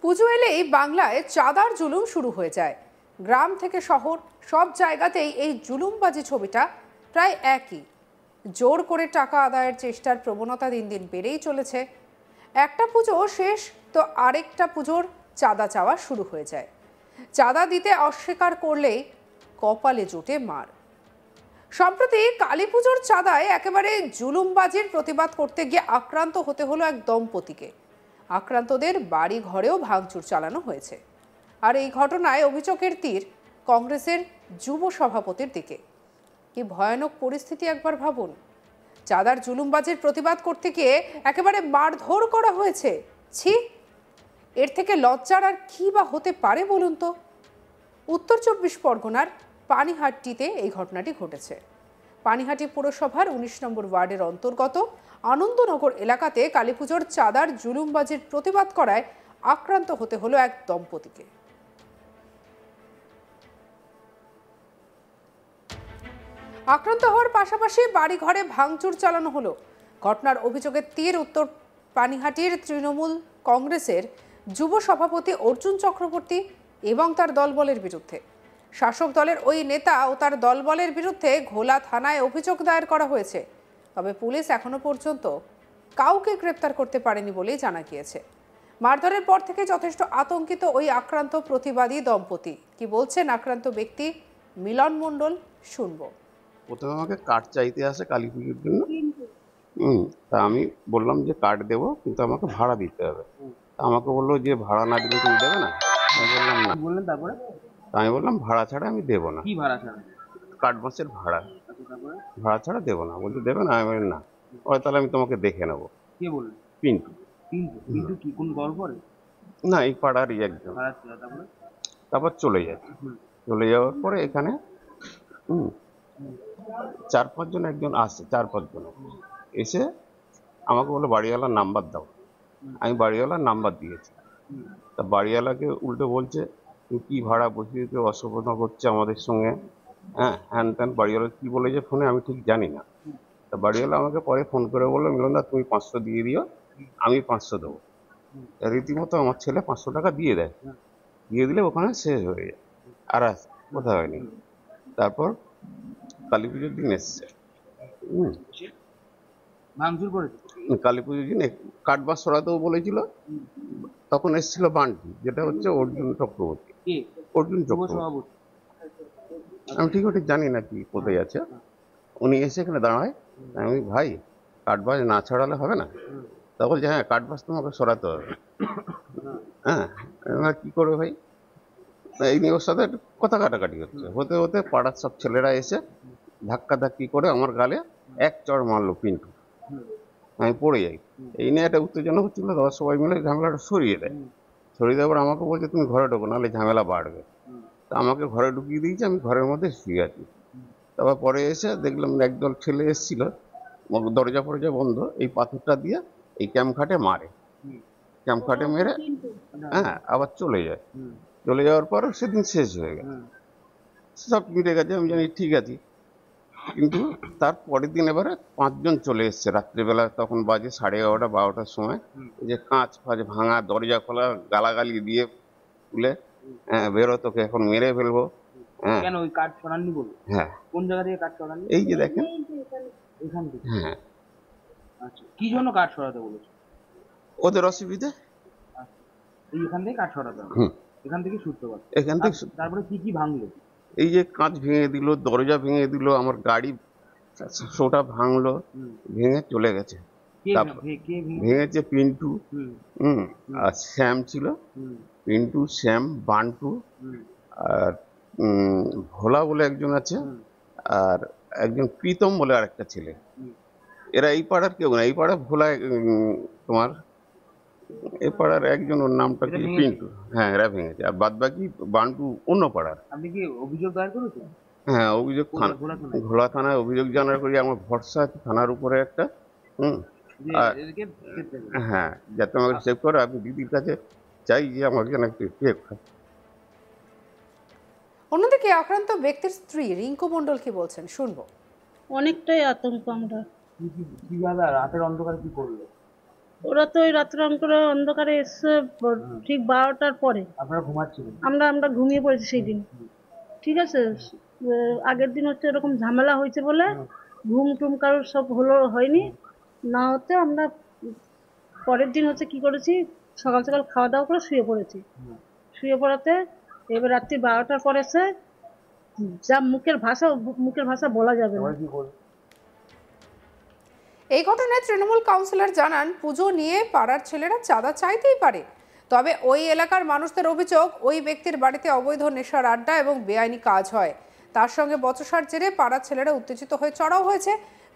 পুজো এলেই বাংলায় চাঁদার জুলুম শুরু হয়ে যায়। গ্রাম থেকে শহর সব জায়গাতেই এই জুলুমবাজি ছবিটা প্রায় একই। জোর করে টাকা আদায়ের চেষ্টার প্রবণতা দিন দিন বেড়েই চলেছে। একটা পুজো শেষ তো আরেকটা পুজোর চাঁদা চাওয়া শুরু হয়ে যায়। চাঁদা দিতে অস্বীকার করলেই কপালে জোটে মার। সম্প্রতি কালী পুজোর চাঁদায় একেবারে জুলুমবাজির প্রতিবাদ করতে গিয়ে আক্রান্ত হতে হলো এক দম্পতিকে। আক্রান্তদের বাড়ি ঘরেও ভাঙচুর চালানো হয়েছে। আর এই ঘটনায় অভিযোগের তীর কংগ্রেসের যুব সভাপতির দিকে। কি ভয়ানক পরিস্থিতি একবার ভাবুন। চাঁদার জুলুমবাজির প্রতিবাদ করতে গিয়ে একেবারে মারধর করা হয়েছে। ছি, এর থেকে লজ্জার আর কি বা হতে পারে বলুন তো। উত্তর ২৪ পরগনার পানিহাটিতে এই ঘটনাটি ঘটেছে। পানিহাটি পুরসভার ১৯ নম্বর ওয়ার্ডের অন্তর্গত আনন্দনগর এলাকাতে কালীপুজোর চাঁদার জুলুমবাজির প্রতিবাদ করায় আক্রান্ত হতে হলো এক দম্পতিকে। আক্রান্ত হওয়ার পাশাপাশি বাড়ি ঘরে ভাঙচুর চালানো হলো। ঘটনার অভিযোগের তীর উত্তর পানিহাটির তৃণমূল কংগ্রেসের যুব সভাপতি অর্জুন চক্রবর্তী এবং তার দলবলের বিরুদ্ধে। শাসক দলের ওই নেতা ও তার দলবলের বিরুদ্ধে ঘোলা থানায় অভিযোগ দায়ের করা হয়েছে। তবে পুলিশ এখনো পর্যন্ত কাউকে গ্রেপ্তার করতে পারেনি বলেই জানা গিয়েছে। মারধরের পর থেকে যথেষ্ট আতঙ্কিত ওই আক্রান্ত প্রতিবাদী দম্পতি। কি বলছেন আক্রান্ত ব্যক্তি মিলন মণ্ডল, শুনবো। প্রথমে আমাকে কার্ড চাইতে আসে কালী পুজোর জন্য। তা আমি বললাম যে কার্ড দেবো, কিন্তু আমাকে ভাড়া দিতে হবে। আমাকে বললো যে ভাড়া না দিলে তুমি দেবে না। আমি বললাম না। বললেন তারপরে? আমি বললাম ভাড়া ছাড়া আমি দেবো না। কি ভাড়া ছাড়া? কার্ড মাসের ভাড়া। ভাড়া ছাড়া দেবো না। বলতে দেবে না? আমি বলি না। ওরা তাহলে আমি তোমাকে দেখে নেবো। কে বললেন? পিন্টু। পিন্টু কি কোন দল করে? না, এই পাড়ারই একজন। তারপর চলে যায়। চলে যাওয়ার পরে এখানে ৪-৫ জন একজন আসে, ৪-৫ জন এসে আমাকে বলে বাড়িওয়ালার নাম্বার দাও। আমি বাড়িওয়ালার নাম্বার দিয়েছি। তা বাড়িওয়ালাকে উল্টো বলছে তুই কি ভাড়া বসিয়ে দিতে অসভ্যতা করছে আমাদের সঙ্গে, হ্যাঁ হ্যান ত্যান। বাড়িওয়ালা কি বলেছে ফোনে আমি ঠিক জানি না। তা বাড়িওয়ালা আমাকে পরে ফোন করে বললো মিলনদা তুমি ৫০০ দিয়ে দিও, আমি ৫০০ দেবো। রীতিমতো আমার ছেলে ৫০০ টাকা দিয়ে দেয়। দিয়ে দিলে ওখানে শেষ হয়ে যায়, আর কোথা হয়নি। তারপর কালী পুজোর দিন এসছে। কালী পুজোর দিন কাঠবাস সরাতেও বলেছিল। তখন এসেছিল বান্টি, যেটা হচ্ছে অর্জুন চক্রবর্তী। অর্জুন চক্রবর্তী আমি ঠিক জানি না কি কোথায় আছে। উনি এসে এখানে দাঁড়ায়। আমি ভাই কাঠবাস না ছড়ালে হবে না? তা বলছে হ্যাঁ কাঠবাস তোমাকে সরাতে হবে। হ্যাঁ, কি করবে ভাই? এই নিয়ে ওর সাথে একটু কথা কাটাকাটি হচ্ছে। হতে হতে পাড়ার সব ছেলেরা এসে ধাক্কাধাক্কি করে আমার গালে এক চড় মারলো পিন্টু। আমি পড়ে যাই। এই নিয়ে একটা উত্তেজনা হচ্ছিল। তারপর সবাই মিলে ঝামেলাটা সরিয়ে দেয়। সরিয়ে দেওয়ার পর আমাকে বলছে তুমি ঘরে ঢোকো, নাহলে ঝামেলা বাড়বে। তা আমাকে ঘরে ঢুকিয়ে দিয়েছে। আমি ঘরের মধ্যে শুয়ে আছি। তারপর পরে এসে দেখলাম একদল ছেলে এসেছিল, দরজা ফরজা বন্ধ, এই পাথরটা দিয়ে এই ক্যাম্পঘাটে মারে। ক্যাম্পঘাটে মেরে হ্যাঁ আবার চলে যায়। চলে যাওয়ার পর সেদিন শেষ হয়ে গেছে, সব মিটে গেছে। আমি জানি ঠিক আছে। কিন্তু তার পরের দিন এবারে ৫ জন চলে এসছে রাত্রিবেলা। তখন বাজে 11:30 12টার সময়। যে কাঁচ ফাঁচ ভাঙা, দরজা খোলা, গালাগালি দিয়ে তুলে হ্যাঁ বেরো, তোকে এখন মেরে ফেলবো। হ্যাঁ কেন ওই কার্ড ছড়াননি বলো? হ্যাঁ। কোন জায়গা থেকে কার্ড ছড়াননি? এই যে দেখেন এখান থেকে। হ্যাঁ। আচ্ছা, কি জন্য কার্ড ছড়াতে বলেছে? ওদের অসুবিধা। এখান থেকে কার্ড ছড়াতে হবে। এখান থেকে সূত্রপাত। এখান থেকে। তারপরে কি কি ভাঙলো? এই যে কাঁচ ভেঙে দিল, দরজা ভেঙে দিল, আমার গাড়ি সোটা ভাঙলো, ভেঙে চলে গেছে। ভেঙেছে পিন্টু, আর শ্যাম ছিল। পিন্টু, শ্যাম, বান্টু, আর ভোলা বলে একজন আছে, আর একজন প্রীতম বলে আরেকটা ছেলে। এরা এই পাড়ার কেউ না। এই পাড়া ভোলা তোমার এ পাড়ার একজন, ওর নামটা কি পিন্টু। হ্যাঁ, এরা ভেঙেছে। আর বাদ বাকি বান্টু অন্য পাড়ার। আপনি কি অভিযোগ দায়ের করেছেন? হ্যাঁ, অভিযোগ ঘোলা থানায় অভিযোগ জানার করি। আমার ভরসা আছে থানার উপরে একটা। হ্যাঁ, যাতে আমাকে সেভ করে। আমি দিদির কাছে চাই যে আমাকে যেন একটু সেভ হয়। অন্যদিকে আক্রান্ত ব্যক্তির স্ত্রী রিঙ্কু মণ্ডল কি বলছেন, শুনবো। অনেকটাই আতঙ্ক আমরা। কিভাবে রাতের অন্ধকারে কি করলো? ওরা তো ওই রাত্রে করে অন্ধকারে এসছে ঠিক 12টার পরে। আপনারা ঘুমাচ্ছিলেন? আমরা ঘুমিয়ে পড়েছি সেই দিন। ঠিক আছে, আগের দিন হচ্ছে এরকম ঝামেলা হয়েছে বলে ঘুম টুম কারোর সব হয়নি। না হতে আমরা পরের দিন হচ্ছে কি করেছি, সকাল সকাল খাওয়া দাওয়া করে শুয়ে পড়েছি। শুয়ে পড়াতে এবার রাত্রি 12টার পরে এসে যা মুখের ভাষা বলা যাবে না। সবাই কি করবে? এই ঘটনায় তৃণমূল কাউন্সিলর জানান, পুজো নিয়ে পাড়ার ছেলেরা চাঁদা চাইতেই পারে, তবে ওই এলাকার মানুষদের অভিযোগ ওই ব্যক্তির বাড়িতে অবৈধ নেশার আড্ডা এবং বেআইনি কাজ হয়। তার সঙ্গে বচসার জেরে পাড়ার ছেলেরা উত্তেজিত হয়ে চড়াও হয়েছে।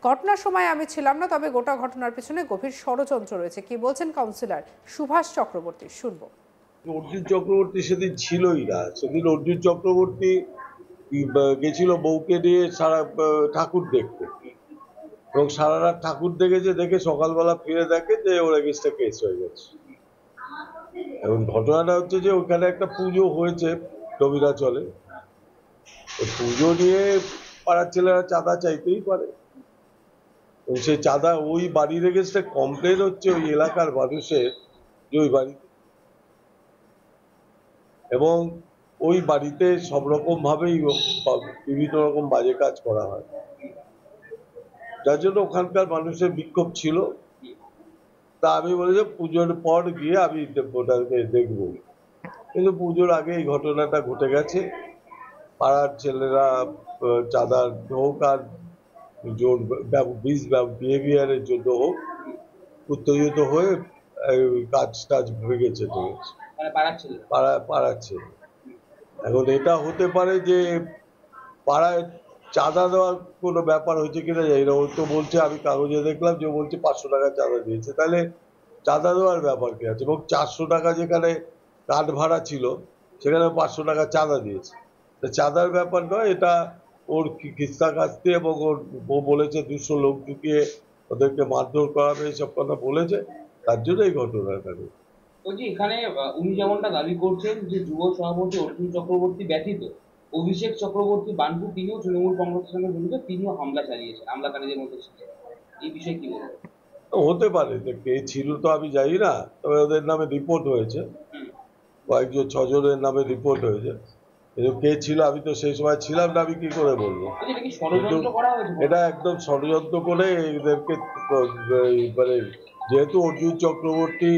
ঘটনার সময় আমি ছিলাম না, তবে গোটা ঘটনার পিছনে গভীর ষড়যন্ত্র রয়েছে। কি বলছেন কাউন্সিলর সুভাষ চক্রবর্তী, শুনবো। অর্জুন চক্রবর্তী সেদিন ছিলই না। সেদিন অর্জুন চক্রবর্তী গেছিল বউকে নিয়ে সারা ঠাকুর দেখতে, এবং সারা রাত ঠাকুর দেখেছে, দেখে সকালবেলা ফিরে দেখে যে ওর এগেইনস্টে কেস হয়ে গেছে। এবং ঘটনাটা হচ্ছে যে ওখানে একটা পুজো হয়েছে রবিরাচলে, ওই পুজো নিয়ে পাড়ার ছেলেরা চাঁদা চাইতেই পারে, এবং সেই চাঁদা ওই বাড়ির এগেইনস্টে কমপ্লেন হচ্ছে ওই এলাকার মানুষের যে ওই বাড়ি, এবং ওই বাড়িতে সব রকম ভাবেই বিভিন্ন রকম বাজে কাজ করা হয়, যার জন্য ওখানকার মানুষের বিক্ষোভ ছিল। তা আমি বলি যে পুজোর পর গিয়ে আমি ওটাকে দেখবো, কিন্তু পুজোর আগে এই ঘটনাটা ঘটে গেছে। পাড়ার ছেলেরা চাঁদার হোক আর জোর বিহেভিয়ারের জন্য হোক উত্তেজিত হয়ে কাজ টাজ ভেঙেছে টেঙেছে পাড়ার ছেলে। এখন এটা হতে পারে যে পাড়ায় চাঁদা দেওয়ার কোনো ব্যাপার হয়েছে কিনা জানি না। ও তো বলছে, আমি কাগজে দেখলাম যে বলছে 500 টাকা চাঁদা দিয়েছে, তাহলে চাঁদা দেওয়ার ব্যাপার কি আছে? এবং 400 টাকা যেখানে কাঠ ভাড়া ছিল সেখানে 500 টাকা চাঁদা দিয়েছে। চাঁদার ব্যাপার নয়, এটা ওর কিস্তা কাস্তি, এবং ও বলেছে 200 লোক ঢুকিয়ে ওদেরকে মারধর করাবে, এইসব কথা বলেছে, তার জন্য এই ঘটনাটা। বলছি এখানে উনি যেমনটা দাবি করছেন যে যুব সভাপতি অর্জুন চক্রবর্তী ব্যতীত অভিষেক চক্রবর্তী বানপু, তিনিও তৃণমূল কংগ্রেসের সঙ্গে জড়িত, তিনিও হামলাকারীদের মধ্যে ছিলেন, এই বিষয়ে কি বলবেন? হতে পারে, কে ছিল তো আমি জানি না, তবে ওদের নামে রিপোর্ট হয়েছে, কয়েকজন 6 জনের নামে রিপোর্ট হয়েছে। কিন্তু কে ছিল, আমি তো সেই সময় ছিলাম না, আমি কি করে বলবো? এটা একদম ষড়যন্ত্র করে এদেরকে, মানে যেহেতু অর্জুন চক্রবর্তী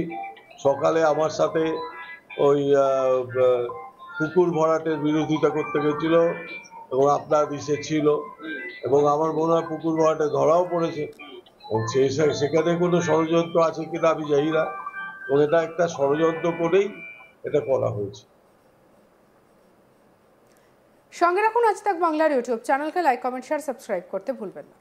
সকালে আমার সাথে ওই পুকুর ভরাটের বিরোধিতা করতে গেছিল, এবং আপনার ইসে ছিল, এবং আমার মনে হয় পুকুর ভরাটে ধরাও পড়েছে, এবং সেখানে কোনো ষড়যন্ত্র আছে কিনা আমি জানি না, এবং এটা একটা ষড়যন্ত্র করেই এটা করা হয়েছে। সঙ্গে রাখুন আজ তাক বাংলার ইউটিউব চ্যানেলকে, লাইক কমেন্ট শেয়ার সাবস্ক্রাইব করতে ভুলবেন না।